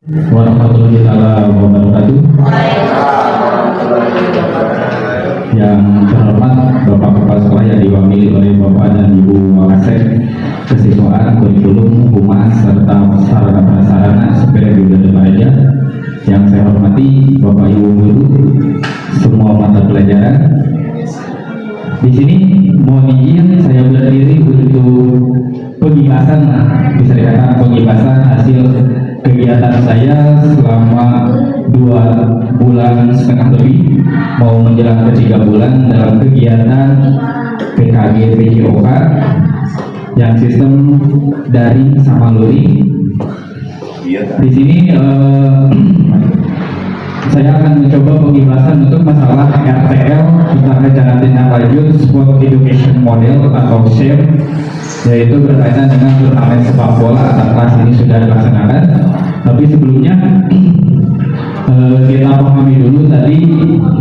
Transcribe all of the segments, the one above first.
warahmatullahi wabarakatuh. Yang terhormat Bapak Kepala Sekolah yang diwakili oleh Bapak dan Ibu Wakasek, Kesiswaan, Kurikulum, Humas, serta sarana prasarana SPDB Widodara Maraja. Yang saya hormati Bapak Ibu Guru, semua mata pelajaran. Di sini mohon izin saya berdiri untuk pengibasan, bisa dikatakan pengibasan hasil kegiatan saya selama 2,5 bulan lebih, mau menjelang ke 3 bulan dalam kegiatan PKG PJOK yang sistem daring sama luring. Di sini saya akan mencoba pengibasan untuk masalah RTL, tentang rencana tindak lanjut Sport Education Model atau SEM, yaitu berkaitan dengan turnamen sepak bola antar kelas. Ini sudah dilaksanakan, tapi sebelumnya kita pahami dulu tadi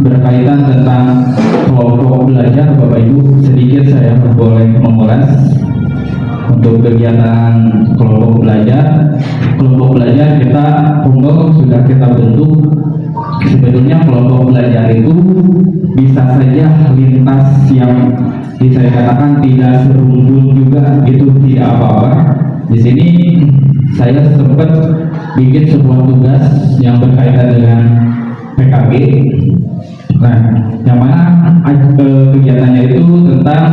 berkaitan tentang kelompok belajar. Bapak Ibu, sedikit saya boleh mengulas untuk kegiatan kelompok belajar. Kelompok belajar kita sudah kita bentuk. Sebetulnya kelompok belajar itu bisa saja lintas yang bisa dikatakan tidak serumpun juga, itu tidak apa-apa. Di sini saya sempat bikin sebuah tugas yang berkaitan dengan PKG. Nah, yang mana kegiatannya itu tentang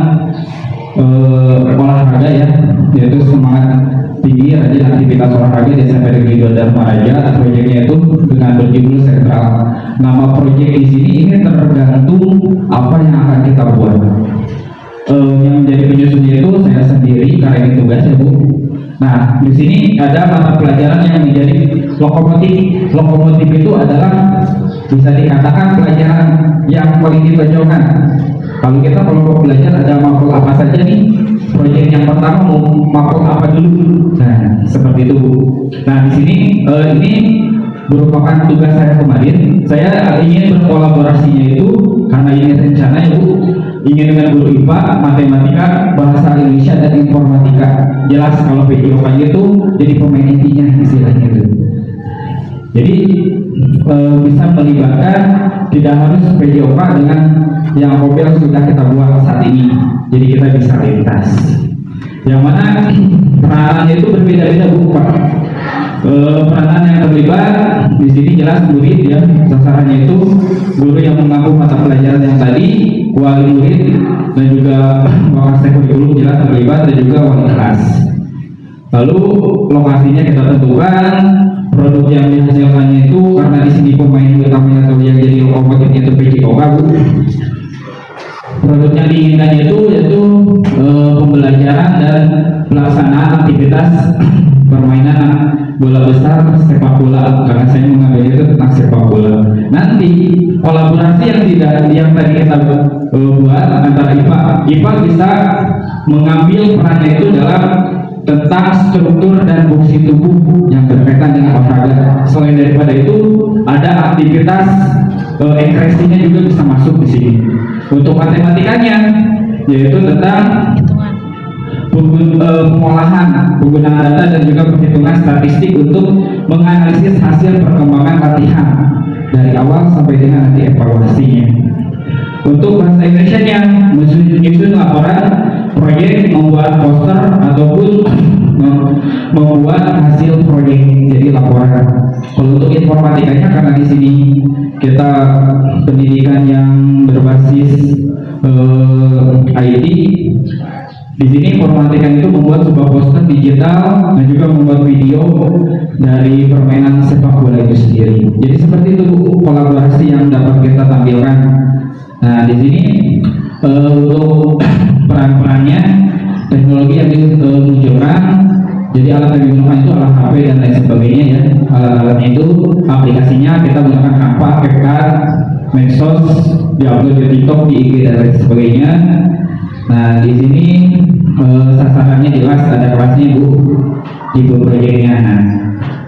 olahraga ya, yaitu semangat tinggi rajin aktivitas olahraga di SPDB Widodara Maraja. Proyeknya itu dengan berjudul Sentral. Nama proyek di sini ini tergantung apa yang akan kita buat. Yang menjadi penyusunnya itu saya sendiri karena ini tugasnya, Bu. Nah, di sini ada mata pelajaran yang menjadi lokomotif. Lokomotif itu adalah bisa dikatakan pelajaran yang paling ditonjolkan. Kalau kita kelompok belajar ada makul apa saja nih? Proyek yang pertama mau makul apa dulu? Nah, seperti itu, Bu. Nah, di sini ini merupakan tugas saya kemarin. Saya ingin berkolaborasinya itu karena ini rencana ya, Bu. Ingin dengan guru IPA, matematika, bahasa Indonesia dan informatika. Jelas kalau PJOK itu jadi pemain intinya istilahnya itu. Jadi bisa melibatkan, tidak harus PJOK dengan yang mobil sudah kita buat saat ini. Jadi kita bisa lintas. Yang mana peranannya itu berbeda-beda, Bu, Pak. Peranan yang terlibat di sini jelas murid ya, sasarannya itu guru yang mengaku mata pelajaran yang tadi, wali murid dan juga wakasek kurikulum jelas terlibat, dan juga wali kelas. Lalu lokasinya kita tentukan, produk yang dihasilkannya itu karena di sini pemain utamanya atau yang jadi lokomotifnya itu PJOK, Bu. Produk yang diinginkan itu yaitu pembelajaran dan pelaksanaan aktivitas permainan bola besar sepak bola, karena saya mengambil itu tentang sepak bola. Nanti kolaborasi yang tadi kita buat antara IPA bisa mengambil perannya itu dalam tentang struktur dan fungsi tubuh yang berkaitan dengan olahraga. Selain daripada itu ada aktivitas ekspresinya juga bisa masuk di sini. Untuk matematikanya yaitu tentang pengolahan, penggunaan data dan juga perhitungan statistik untuk menganalisis hasil perkembangan latihan dari awal sampai dengan nanti evaluasinya. Untuk bahasa Indonesia-nya menyusun laporan proyek, membuat poster ataupun membuat hasil proyek jadi laporan. Kalau untuk informatikanya karena di sini kita pendidikan yang berbasis IT, di sini informatika itu membuat sebuah poster digital dan juga membuat video dari permainan sepak bola itu sendiri. Jadi seperti itu, Bu, kolaborasi yang dapat kita tampilkan. Nah, di sini untuk peran-perannya teknologi yang dimunculkan. Jadi alat yang digunakan itu alat HP dan lain sebagainya ya. Alat-alatnya itu aplikasinya kita menggunakan Canva, CapCut, Medsos, diupload di TikTok, di IG dan lain sebagainya. Nah, di sini sasarannya jelas, ada kelasnya, Bu, tipe proyeknya. Nah,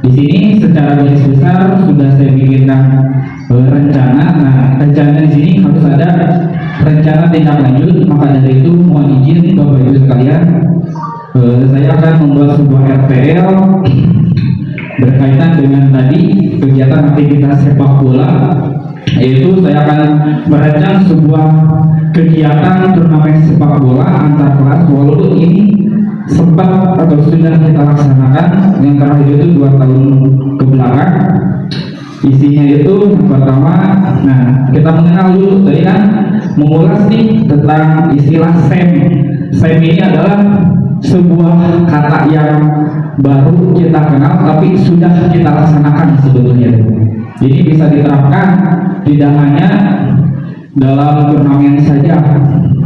di sini secara garis besar sudah saya bikinkan rencana. Nah, rencana di sini harus ada rencana tindak lanjut. Maka dari itu mohon izin Bapak Ibu sekalian, saya akan membuat sebuah RTL berkaitan dengan tadi kegiatan aktivitas sepak bola, yaitu saya akan merancang sebuah kegiatan turnamen sepak bola antar kelas, walaupun ini sempat atau sudah kita laksanakan yang terakhir itu 2 tahun ke belakang. Isinya itu yang pertama, nah kita mengenal dulu tadi kan, mengulas nih tentang istilah SEM. SEM ini adalah sebuah kata yang baru kita kenal tapi sudah kita laksanakan sebetulnya. Jadi bisa diterapkan tidak hanya dalam turnamen saja.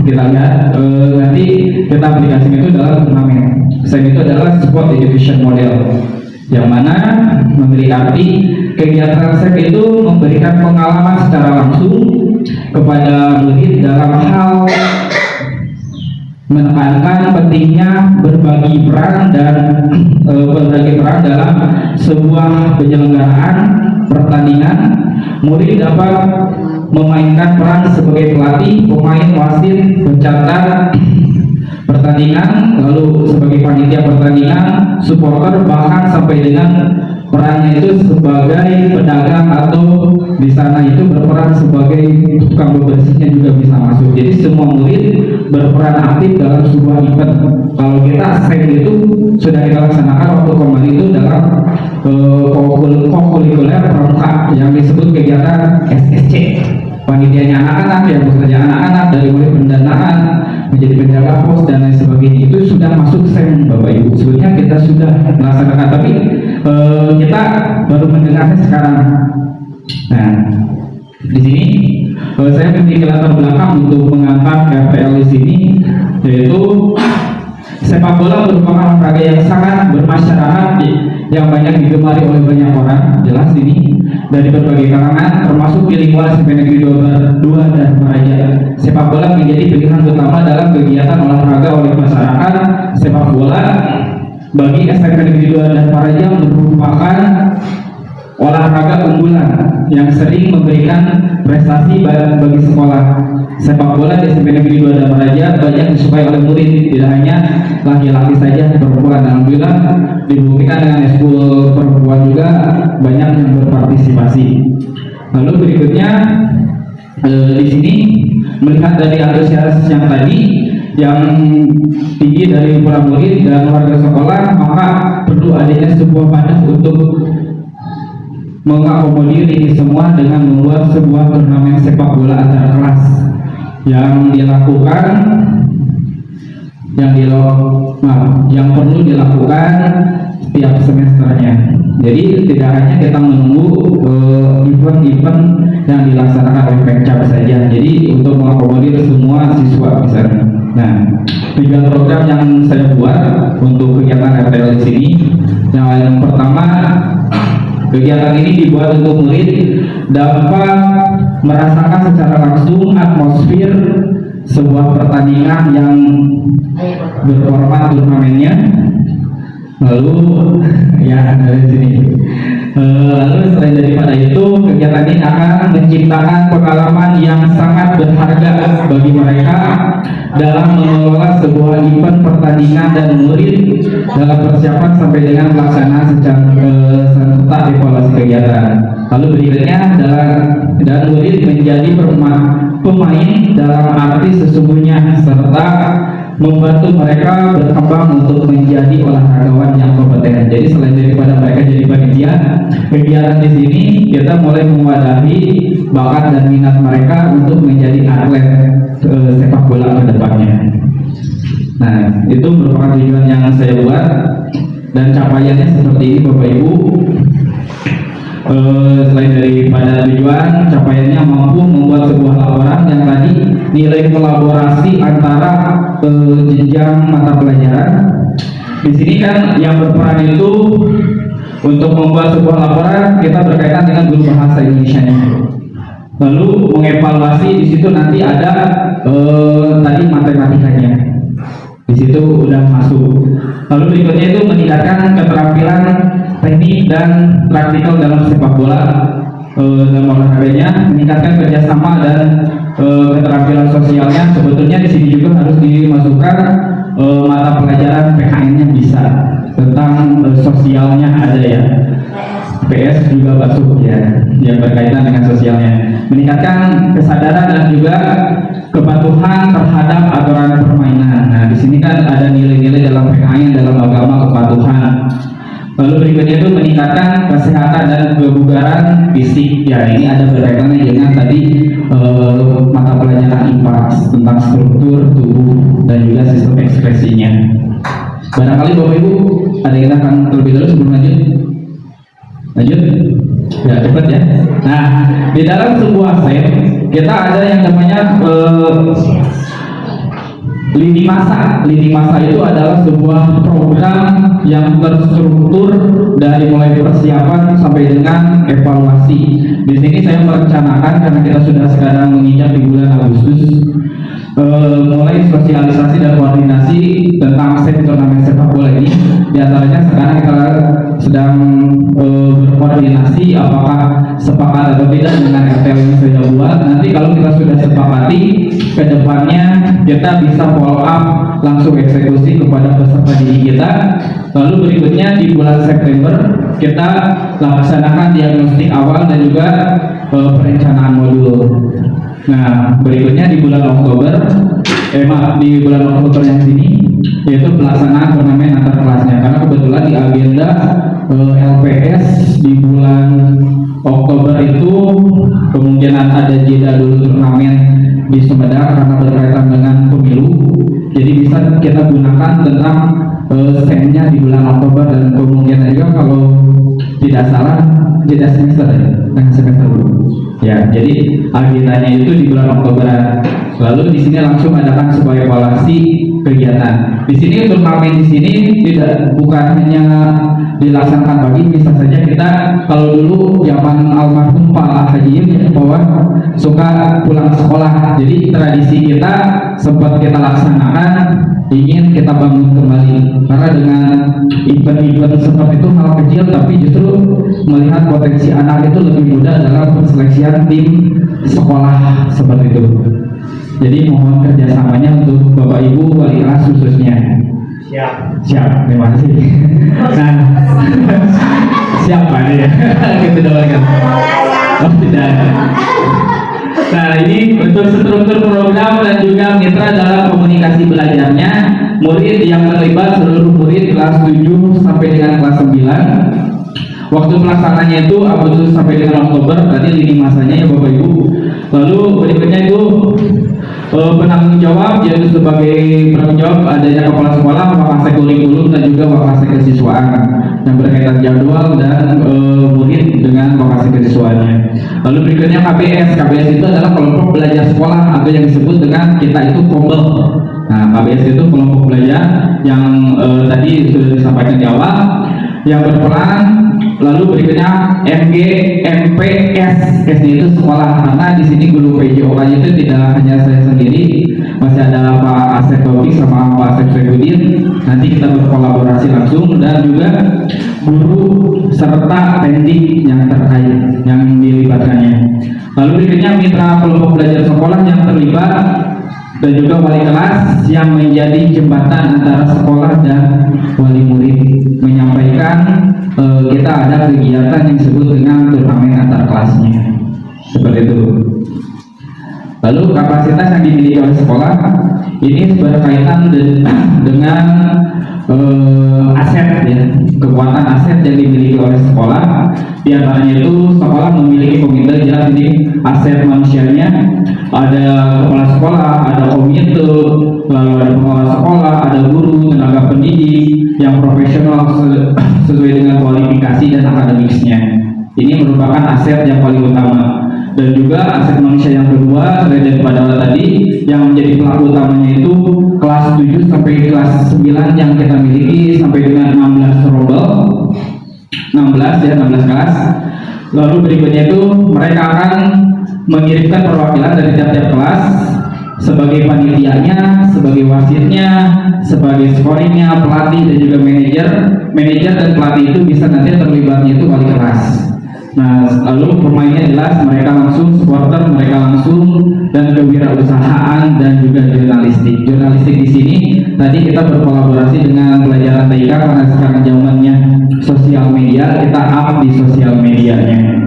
Kita lihat nanti kita aplikasikan itu dalam turnamen. SEM itu adalah Sport Education Model, yang mana memberi arti kegiatan SEM itu memberikan pengalaman secara langsung kepada murid dalam hal menekankan pentingnya berbagi peran dalam sebuah penyelenggaraan pertandingan. Murid dapat memainkan peran sebagai pelatih, pemain, wasit, pencatat pertandingan, lalu sebagai panitia pertandingan, supporter, bahkan sampai dengan perannya itu sebagai pedagang atau di sana itu berperan sebagai tukang bebersihnya juga bisa masuk. Jadi semua murid berperan aktif dalam sebuah event. Kalau kita SEM itu sudah kita laksanakan waktu kemarin itu dalam kokurikuler pramuka yang disebut kegiatan SSC. Panitianya anak-anak, yang bekerja anak-anak, dari mulai pendanaan menjadi penjaga pos dan lain sebagainya, itu sudah masuk SEM Bapak Ibu. Sebetulnya kita sudah melaksanakan, tapi kita baru mendengarnya sekarang. Nah, di sini saya memiliki latar belakang untuk mengangkat RPL di sini, yaitu sepak bola merupakan olahraga yang sangat bermasyarakat, yang banyak digemari oleh banyak orang. Jelas ini dari berbagai kalangan, termasuk di lingkungan SMP Negeri 2 dan Maraja. Sepak bola menjadi pilihan utama dalam kegiatan olahraga oleh masyarakat. Sepak bola bagi SMP Negeri 2 dan Maraja merupakan olahraga unggulan yang sering memberikan prestasi bagi sekolah. Sepak bola di SMP Negeri 2 dan Maraja banyak disukai oleh murid, tidak hanya laki-laki saja, perempuan. Alhamdulillah dibuktikan dengan eskul perempuan juga banyak yang berpartisipasi. Lalu berikutnya di sini melihat dari antusias yang tadi yang tinggi dari para murid dan warga sekolah, maka perlu adanya sebuah wadah untuk mengakomodir ini semua dengan membuat sebuah turnamen sepak bola antar kelas yang dilakukan, yang perlu dilakukan setiap semesternya. Jadi tidak hanya kita menunggu event-event yang dilaksanakan oleh Pemcap saja. Jadi untuk mengakomodir semua siswa misalnya. Nah, tujuan program yang saya buat untuk kegiatan RPL di sini, yang pertama, kegiatan ini dibuat untuk murid dapat merasakan secara langsung atmosfer sebuah pertandingan yang berformat turnamennya. Lalu ya dari sini. Lalu selain daripada itu, kegiatan ini akan menciptakan pengalaman yang sangat berharga bagi mereka dalam mengelola sebuah event pertandingan dan murid dalam persiapan sampai dengan pelaksanaan secara serta evaluasi kegiatan. Lalu berikutnya dan murid menjadi pemain dalam arti sesungguhnya serta membantu mereka berkembang untuk menjadi olahragawan yang kompeten. Jadi selain daripada mereka jadi panitia, kegiatan di sini kita mulai mewadahi bakat dan minat mereka untuk menjadi atlet sepak bola ke depannya. Nah, itu merupakan tujuan yang saya buat dan capaiannya seperti ini Bapak Ibu. Selain daripada tujuan, capaiannya mampu membuat sebuah laporan yang tadi nilai kolaborasi antara jenjang mata pelajaran. Di sini kan yang berperan itu untuk membuat sebuah laporan, kita berkaitan dengan guru bahasa Indonesia. Lalu mengevaluasi, di situ nanti ada tadi matematikanya. Di situ udah masuk. Lalu berikutnya itu meningkatkan keterampilan teknik dan praktikal dalam sepak bola dalam olahraganya, meningkatkan kerjasama dan keterampilan sosialnya. Sebetulnya di sini juga harus dimasukkan mata pelajaran PKN-nya bisa tentang sosialnya ada ya. PS juga masuk ya, yang berkaitan dengan sosialnya, meningkatkan kesadaran dan juga kepatuhan terhadap aturan permainan. Nah, di sini kan ada nilai-nilai dalam PKN, dalam agama kepatuhan. Lalu berikutnya itu meningkatkan kesehatan dan kebugaran fisik. Ya, ini ada berkaitannya dengan tadi mata pelajaran IPA tentang struktur tubuh dan juga sistem ekspresinya. Barangkali Bapak Ibu ada yang akan terlebih dahulu sebelum lanjut. Ya cepat ya. Nah, di dalam sebuah set kita ada yang namanya lini masa. Lini masa itu adalah sebuah program yang terstruktur dari mulai persiapan sampai dengan evaluasi. Di sini saya merencanakan karena kita sudah sekarang menginjak di bulan Agustus, mulai sosialisasi dan koordinasi tentang set turnamen sepak bola ini. Di antaranya sekarang kita sedang berkoordinasi apakah sepakat atau tidak dengan RTL yang sudah buat. Nanti kalau kita sudah sepakati, ke depannya kita bisa follow up langsung eksekusi kepada peserta didik kita. Lalu berikutnya di bulan September kita laksanakan diagnostik awal dan juga perencanaan modul. Nah, berikutnya di bulan Oktober, di bulan Oktober yang sini, yaitu pelaksanaan turnamen antar kelasnya. Karena kebetulan di agenda LPS di bulan Oktober itu kemungkinan ada jeda dulu turnamen di Sumedang karena berkaitan dengan pemilu. Jadi bisa kita gunakan tentang semnya di bulan Oktober dan kemungkinan juga kalau tidak salah jeda semester ya, tengah semester dulu. Ya, jadi agendanya itu di bulan Oktober. Lalu di sini langsung adakan sebuah evaluasi kegiatan. Di sini turnamen di sini bukan hanya dilaksanakan pagi, bisa saja kita kalau dulu zaman almarhum Pak Haji bahwa suka pulang sekolah. Jadi tradisi kita sempat kita laksanakan, ingin kita bangun kembali karena dengan event-event seperti itu hal kecil tapi justru melihat potensi anak itu lebih mudah dalam perseleksian tim sekolah seperti itu. Jadi mohon kerjasamanya untuk Bapak Ibu wali kelas khususnya. Siap, terima kasih. Nah, siapa nih ya? Kita doakan. Oh tidak. Nah, ini untuk struktur program dan juga mitra dalam komunikasi belajarnya, murid yang terlibat seluruh murid kelas 7 sampai dengan kelas 9. Waktu pelaksanaannya itu Agustus sampai dengan Oktober, tadi lini masanya ya Bapak Ibu. Lalu berikutnya itu penanggung jawab, yaitu sebagai penanggung jawab adanya kepala sekolah, wakasek kurikulum dan juga wakasek kesiswaan yang berkaitan jadwal dan murid dengan wakasek kesiswaannya. Lalu berikutnya KBS. KBS itu adalah kelompok belajar sekolah atau yang disebut dengan kita itu KOBEL. Nah, KBS itu kelompok belajar yang tadi sudah disampaikan di awal yang berperan. Lalu berikutnya MG, MPS, SD itu sekolah, karena di sini guru PJOK itu tidak hanya saya sendiri, masih ada Pak Asep Taufik sama Pak Asep Sekuddin. Nanti kita berkolaborasi langsung dan juga guru serta pendik yang terkait yang dilibatkannya. Lalu berikutnya mitra kelompok belajar sekolah yang terlibat dan juga wali kelas yang menjadi jembatan antara sekolah dan wali murid, menyampaikan kita ada kegiatan yang disebut dengan turnamen antar kelasnya seperti itu. Lalu kapasitas yang dimiliki oleh sekolah ini berkaitan dengan aset ya, kekuatan aset yang dimiliki oleh sekolah. Di antaranya itu sekolah memiliki komite, jelas ini aset manusianya, ada kepala sekolah, ada komite, lalu ada pengelola sekolah, ada guru, tenaga pendidik yang profesional sesuai dengan kualifikasi dan akademiknya. Ini merupakan aset yang paling utama. Dan juga aset manusia yang kedua selain daripada tadi yang menjadi pelaku utamanya itu kelas 7 sampai kelas 9 yang kita miliki sampai dengan 16 rombel, 16 kelas. Lalu berikutnya itu mereka akan mengirimkan perwakilan dari tiap-tiap kelas sebagai panitianya, sebagai wasitnya, sebagai scoringnya, pelatih dan juga manajer dan pelatih itu bisa nanti terlibatnya itu wali kelas. Nah, lalu pemainnya jelas mereka langsung, supporter mereka langsung, dan kewirausahaan dan juga jurnalistik. Jurnalistik di sini tadi kita berkolaborasi dengan pelajaran TIK karena sekarang zamannya sosial media, kita up di sosial medianya.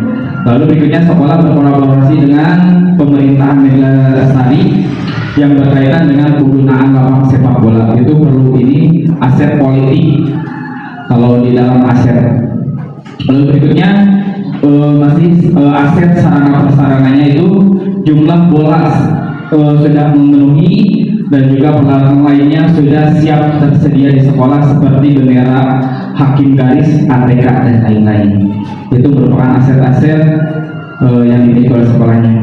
Lalu berikutnya sekolah berkolaborasi dengan pemerintahan Megasari yang berkaitan dengan penggunaan lapangan sepak bola. Itu perlu ini aset politik kalau di dalam aset. Lalu berikutnya masih aset sarana prasarananya itu jumlah bola sudah memenuhi dan juga peralatan lainnya sudah siap tersedia di sekolah seperti bendera, hakim garis, ATK dan lain-lain. Itu merupakan aset-aset yang dimiliki oleh sekolahnya.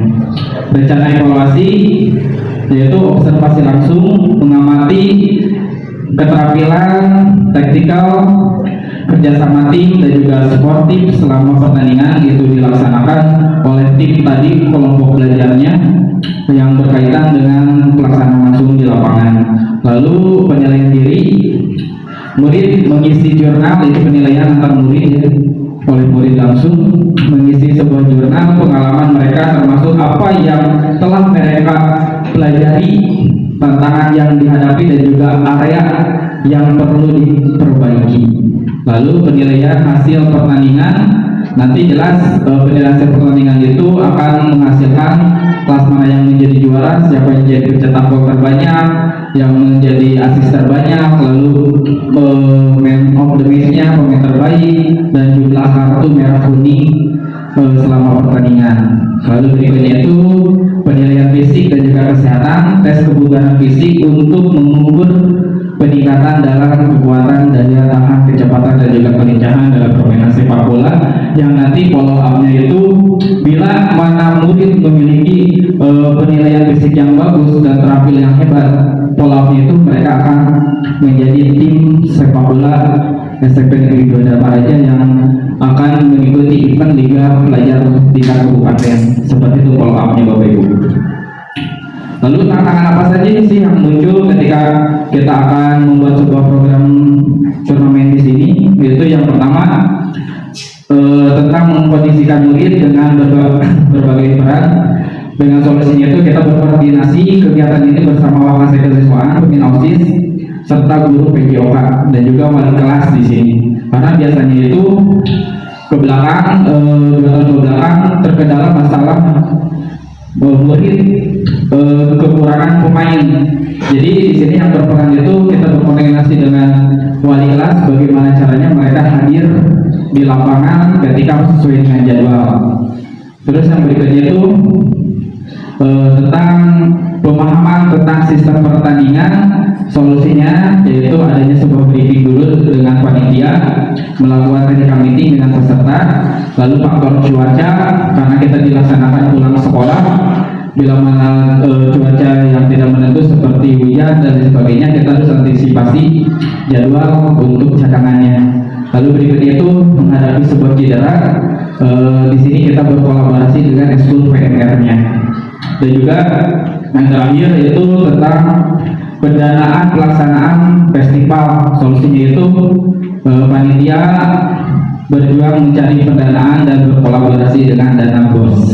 Rencana evaluasi yaitu observasi langsung, mengamati keterampilan taktikal, kerjasama tim dan juga sportif selama pertandingan itu dilaksanakan oleh tim tadi kelompok belajarnya yang berkaitan dengan pelaksanaan langsung di lapangan. Lalu penilaian diri, murid mengisi jurnal, itu penilaian antar murid ya, oleh murid langsung mengisi sebuah jurnal pengalaman mereka termasuk apa yang telah mereka pelajari, tantangan yang dihadapi dan juga area yang perlu diperbaiki. Lalu penilaian hasil pertandingan, nanti jelas penilaian hasil pertandingan itu akan menghasilkan kelas mana yang menjadi juara, siapa yang jadi pencetak gol terbanyak, yang menjadi asis terbanyak, lalu man of the match-nya, pemain terbaik, dan jumlah kartu merah kuning selama pertandingan. Lalu berikutnya itu penilaian fisik dan juga kesehatan, tes kebugaran fisik untuk mengukur peningkatan dalam kekuatan, daya tahan, kecepatan dan juga kelincahan dalam permainan sepak bola, yang nanti follow up-nya itu bila mana murid memiliki penilaian fisik yang bagus dan terampil yang hebat, follow up-nya itu mereka akan menjadi tim sepak bola SMP Negeri 2 Dharmaraja yang akan mengikuti event Liga Pelajar tingkat kabupaten. Seperti itu follow up-nya Bapak Ibu. Lalu tantangan apa saja sih yang muncul ketika kita akan membuat sebuah program turnamen di sini? Yaitu yang pertama tentang mengkondisikan murid dengan berbagai peran. Dengan solusinya itu kita berkoordinasi kegiatan ini bersama Wakasek Kesiswaan, pembina OSIS, serta guru PJOK dan juga wali kelas di sini. Karena biasanya itu ke belakang 2 tahun ke belakang terkendala masalah murid kekurangan pemain. Jadi di sini yang berperan itu kita berkoordinasi dengan wali kelas bagaimana caranya mereka hadir di lapangan ketika sesuai dengan jadwal. Terus yang berikutnya itu tentang pemahaman tentang sistem pertandingan. Solusinya yaitu adanya sebuah briefing dulu dengan panitia, melakukan technical meeting dengan peserta, lalu faktor cuaca karena kita dilaksanakan pulang sekolah. Bila mana cuaca yang tidak menentu seperti hujan dan sebagainya, kita harus antisipasi jadwal untuk cadangannya. Lalu berikutnya itu menghadapi sebuah cedera. Di sini kita berkolaborasi dengan ekskul PNR-nya. Dan juga yang terakhir yaitu tentang pendanaan pelaksanaan festival. Solusinya itu panitia berjuang mencari pendanaan dan berkolaborasi dengan dana BOS.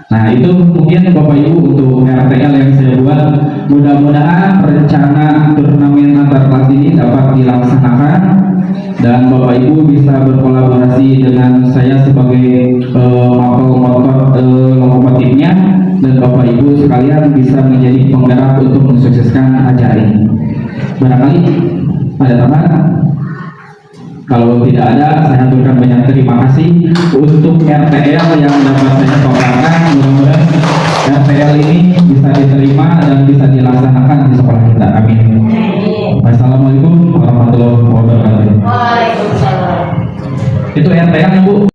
Nah itu mungkin Bapak Ibu untuk RTL yang saya buat. Mudah-mudahan rencana turnamen antar kelas ini dapat dilaksanakan dan Bapak Ibu bisa berkolaborasi dengan saya sebagai mapel motor lokomotifnya, dan Bapak Ibu sekalian bisa menjadi penggerak untuk mensukseskan acara ini. Barangkali ada tambahan? Kalau tidak ada, saya aturkan banyak terima kasih untuk RTL yang dapat saya paparkan. Mudah-mudahan RTL ini bisa diterima dan bisa dilaksanakan di sekolah kita. Amin. Wassalamualaikum warahmatullahi wabarakatuh. Waalaikumsalam. Itu RTL, Bu.